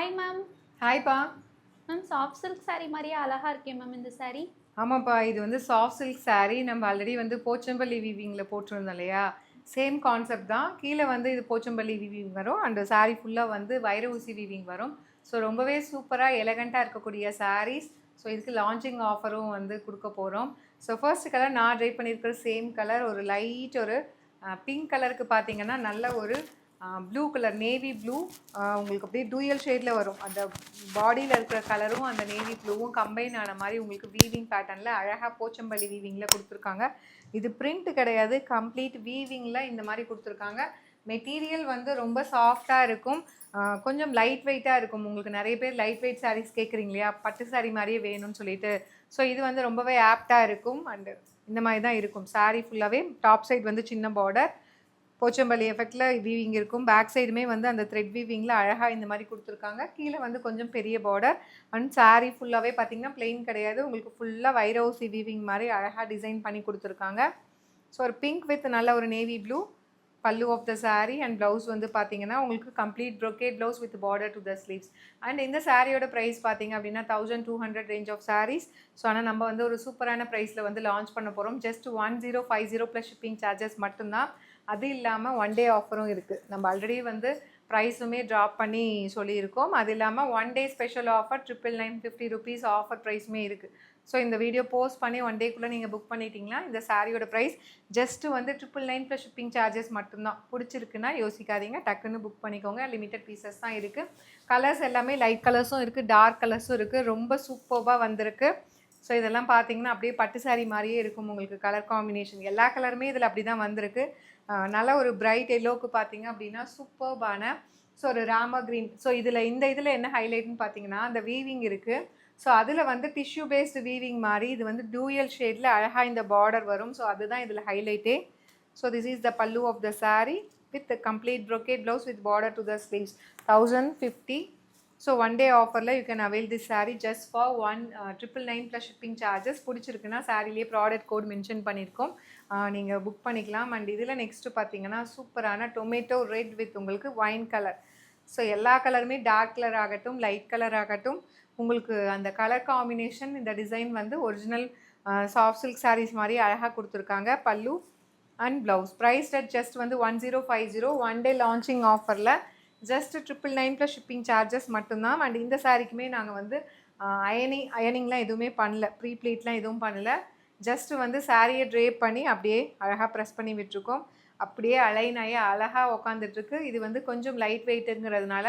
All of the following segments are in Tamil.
Hi ma'am. ஹாய்ப்பா. மேம் சாஃப்ட் சில்க் saree மாதிரியே அழகா இருக்கே மேம் இந்த saree. ஆமாப்பா, இது வந்து சாஃப்ட் சில்க் saree. நம்ம ஆல்ரெடி வந்து போச்சம்பள்ளி வீவிங்கில் போட்டிருந்தோம் இல்லையா? சேம் கான்செப்ட் தான். கீழே வந்து இது போச்சம்பள்ளி வீவிங் வரும். அந்த saree ஃபுல்லாக வந்து வைர ஊசி வீவிங் வரும். ஸோ ரொம்பவே சூப்பராக எலகண்ட்டாக இருக்கக்கூடிய sarees. ஸோ இதுக்கு லான்ச்சிங் ஆஃபரும் வந்து கொடுக்க போகிறோம். ஸோ ஃபர்ஸ்ட் கலர் நான் ட்ரை பண்ணியிருக்கிற சேம் கலர், ஒரு லைட் ஒரு பிங்க் கலருக்கு பார்த்தீங்கன்னா நல்ல ஒரு ப்ளூ கலர், நேவி ப்ளூ. உங்களுக்கு அப்படியே டூயல் ஷேடில் வரும். அந்த பாடியில் இருக்கிற கலரும் அந்த நேவி ப்ளூவும் கம்பைன் ஆன மாதிரி உங்களுக்கு வீவிங் பேட்டர்னில் அழகாக போச்சம்பள்ளி வீவிங்கில் கொடுத்துருக்காங்க. இது பிரிண்ட் கிடையாது, கம்ப்ளீட் வீவிங்கில் இந்த மாதிரி கொடுத்துருக்காங்க. மெட்டீரியல் வந்து ரொம்ப சாஃப்டாக இருக்கும், கொஞ்சம் லைட் வெயிட்டாக இருக்கும். உங்களுக்கு நிறைய பேர் லைட் வெயிட் சாரீஸ் கேட்குறீங்க இல்லையா, பட்டு சாரீ மாதிரியே வேணும்னு சொல்லிட்டு. ஸோ இது வந்து ரொம்பவே ஆப்டாக இருக்கும். அண்டு இந்த மாதிரி தான் இருக்கும். சாரீ ஃபுல்லாகவே டாப் சைட் வந்து சின்ன பார்டர், போச்சம்பள்ளி எஃபெக்டில் வீவிங் இருக்கும். பேக் சைடுமே வந்து அந்த த்ரெட் வீவிங்கில் அழகாக இந்த மாதிரி கொடுத்துருக்காங்க. கீழே வந்து கொஞ்சம் பெரிய பார்டர். அண்ட் சாரீ ஃபுல்லாகவே பார்த்தீங்கன்னா பிளெயின் கிடையாது, உங்களுக்கு ஃபுல்லாக வைரோசி வீவிங் மாதிரி அழகாக டிசைன் பண்ணி கொடுத்துருக்காங்க. ஸோ ஒரு பிங்க் வித் நல்ல ஒரு navy blue pallu of the sari. And blouse வந்து பார்த்தீங்கன்னா உங்களுக்கு complete brocade blouse with border to the sleeves. And இந்த சாரியோட ப்ரைஸ் பார்த்தீங்க அப்படின்னா 1200 ரேஞ்ச் ஆஃப் சாரீஸ். ஸோ ஆனால் நம்ம வந்து ஒரு சூப்பரான ப்ரைஸில் வந்து லான்ச் பண்ண போகிறோம். ஜஸ்ட் 1050 ப்ளஸ் ஷிப்பிங் சார்ஜஸ் மட்டும்தான். அது இல்லாமல் ஒன் டே ஆஃபரும் இருக்குது. நம்ம ஆல்ரெடி வந்து ப்ரைஸுமே ட்ராப் பண்ணி சொல்லியிருக்கோம். அது இல்லாமல் one day special offer 950 rupees offer ப்ரைஸுமே இருக்குது. ஸோ இந்த வீடியோ போஸ்ட் பண்ணி ஒன் டேக்குள்ளே நீங்கள் புக் பண்ணிட்டீங்கன்னா இந்த சாரியோட ப்ரைஸ் ஜஸ்ட்டு வந்து 999 ப்ளஸ் ஷிப்பிங் சார்ஜஸ் மட்டும்தான். பிடிச்சிருக்குன்னா யோசிக்காதீங்க, டக்குன்னு புக் பண்ணிக்கோங்க. லிமிட்டட் பீசஸ் தான் இருக்குது. கலர்ஸ் எல்லாமே லைட் கலர்ஸும் இருக்குது, டார்க் கலர்ஸும் இருக்குது. ரொம்ப சூப்பராக வந்திருக்கு. ஸோ இதெல்லாம் பார்த்தீங்கன்னா அப்படியே பட்டு சாரீ மாதிரியே இருக்கும். உங்களுக்கு கலர் காம்பினேஷன் எல்லா கலருமே இதில் அப்படி தான் வந்திருக்கு. நல்ல ஒரு பிரைட் எல்லோவுக்கு பார்த்தீங்க அப்படின்னா சூப்பர்பான ஸோ ஒரு ராமா க்ரீன். ஸோ இதில் என்ன ஹைலைட்னு பார்த்தீங்கன்னா அந்த வீவிங் இருக்குது. ஸோ அதில் வந்து டிஷ்யூ பேஸ்டு வீவிங் மாதிரி இது வந்து டூயல் ஷேடில் அழகாக இந்த பார்டர் வரும். ஸோ அதுதான் இதில் ஹைலைட்டே. So this is the pallu of the sari with complete brocade blouse with border to the sleeves. 1050. So one day ஆஃபரில் you can avail this sari just for 999 plus shipping charges. பிடிச்சிருக்குன்னா சாரீலேயே ப்ராடக்ட் கோட் மென்ஷன் பண்ணியிருக்கோம், நீங்கள் புக் பண்ணிக்கலாம். அண்ட் இதில் நெக்ஸ்ட்டு பார்த்தீங்கன்னா சூப்பரான டொமேட்டோ ரெட் வித் உங்களுக்கு ஒயின் கலர். ஸோ எல்லா கலருமே டார்க் கலர் ஆகட்டும் லைட் கலர் ஆகட்டும், உங்களுக்கு அந்த கலர் காம்பினேஷன் இந்த டிசைன் வந்து ஒரிஜினல் சாஃப்ட் சில்க் சாரீஸ் மாதிரி அழகாக கொடுத்துருக்காங்க. Pallu and blouse. Price at just வந்து 1050. ஒன் டே லான்ச்சிங் ஆஃபரில் ஜஸ்ட் 999 ப்ளஸ் ஷிப்பிங் சார்ஜஸ் மட்டும்தான். அண்ட் இந்த சாரீக்குமே நாங்கள் வந்து அயனிங்லாம் எதுவுமே பண்ணல, ப்ரீ ப்ளீட்லாம் எதுவும் பண்ணல. ஜஸ்ட்டு வந்து சாரியை ட்ரேப் பண்ணி அப்படியே அழகாக ப்ரெஸ் பண்ணி விட்டுருக்கோம். அப்படியே அலைனாயே அழகாக உக்காந்துட்ருக்கு. இது வந்து கொஞ்சம் லைட் வெயிட்டுங்கிறதுனால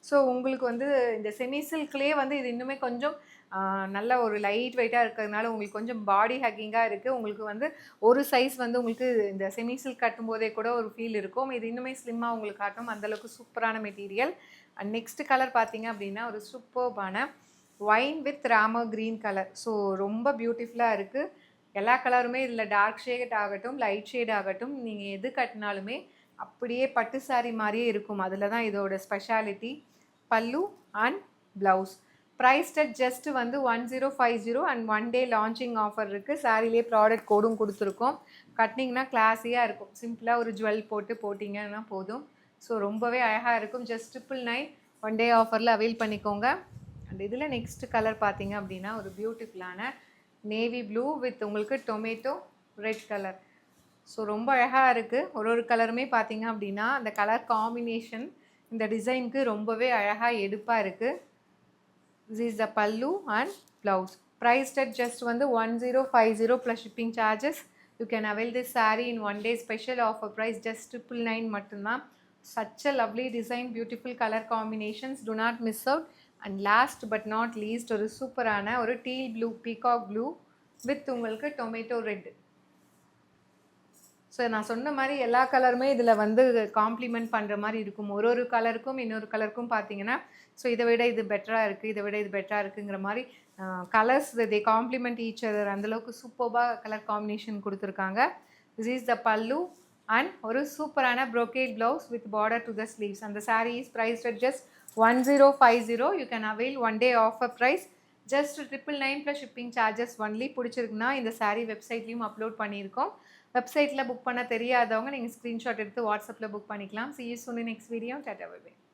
ஸோ உங்களுக்கு வந்து இந்த செமி சில்க்லேயே வந்து இது இன்னுமே கொஞ்சம் நல்ல ஒரு லைட் வெயிட்டாக இருக்கிறதுனால உங்களுக்கு கொஞ்சம் பாடி ஹக்கிங்காக இருக்குது. உங்களுக்கு வந்து ஒரு சைஸ் வந்து உங்களுக்கு இந்த செமி சில்க் கட்டும்போதே கூட ஒரு ஃபீல் இருக்கும். இது இன்னுமே ஸ்லிம்மாக உங்களுக்கு காட்டும், அந்தளவுக்கு சூப்பரான மெட்டீரியல். அண்ட் நெக்ஸ்ட் கலர் பார்த்தீங்க அப்படின்னா ஒரு சூப்பர்பான wine with Ramar green colour. So ரொம்ப பியூட்டிஃபுல்லாக இருக்குது. எல்லா கலருமே இதில் டார்க் ஷேட் ஆகட்டும் லைட் ஷேட் ஆகட்டும், நீங்கள் எது கட்டினாலுமே அப்படியே பட்டு சாரீ மாதிரியே இருக்கும். அதில் தான் இதோட ஸ்பெஷாலிட்டி. பல்லு and blouse. Priced at just வந்து 1050 and one day launching offer இருக்குது. சாரிலே ப்ராடக்ட் கோடும் கொடுத்துருக்கோம். கட்டினீங்கன்னா கிளாஸியாக இருக்கும். சிம்பிளாக ஒரு ஜுவல் போட்டிங்கன்னா போதும். ஸோ ரொம்பவே அழகாக இருக்கும். ஜஸ்ட் 999 ஒன் டே ஆஃபரில் அவைல் பண்ணிக்கோங்க. அண்ட் இதில் நெக்ஸ்ட் கலர் பார்த்தீங்க அப்படின்னா ஒரு பியூட்டிஃபுல்லான நேவி ப்ளூ வித் உங்களுக்கு டொமேட்டோ ரெட் கலர். ஸோ ரொம்ப அழகாக இருக்குது. ஒரு கலருமே பார்த்தீங்க அப்படின்னா அந்த கலர் காம்பினேஷன் இந்த டிசைனுக்கு ரொம்பவே அழகாக எடுப்பாக இருக்குது. This is the pallu and blouse. Priced at just வந்து 1050 plus shipping charges. You can avail this sari in one day special offer price just 999 மட்டும்தான். such a lovely design, beautiful color combinations, do not miss out. And last but not least ஒரு சூப்பரான ஒரு deal blue peacock blue with உங்களுக்கு டொமேட்டோ ரெட். ஸோ நான் சொன்ன மாதிரி எல்லா கலருமே இதில் வந்து காம்ப்ளிமெண்ட் பண்ணுற மாதிரி இருக்கும். ஒரு கலருக்கும் இன்னொரு கலருக்கும் பார்த்தீங்கன்னா ஸோ இதை விட இது பெட்டராக இருக்குது, இதை விட இது பெட்டராக இருக்குங்கிற மாதிரி colours they complement each other. அந்தளவுக்கு சூப்பராக கலர் காம்பினேஷன் கொடுத்துருக்காங்க. This is the pallu and ஒரு சூப்பரான brocade blouse with border to the sleeves. அந்த sari is priced at just 1050. You can avail one day offer price just 999 plus shipping charges only. பிடிச்சிருக்குன்னா இந்த சாரீ வெப்சைட்லேயும் அப்லோட் பண்ணியிருக்கோம். வெப்சைட்டில் புக் பண்ண தெரியாதவங்க நீங்கள் ஸ்க்ரீன்ஷாட் எடுத்து வாட்ஸ்அப்பில் புக் பண்ணிக்கலாம். See you soon in next video. Tata bye bye.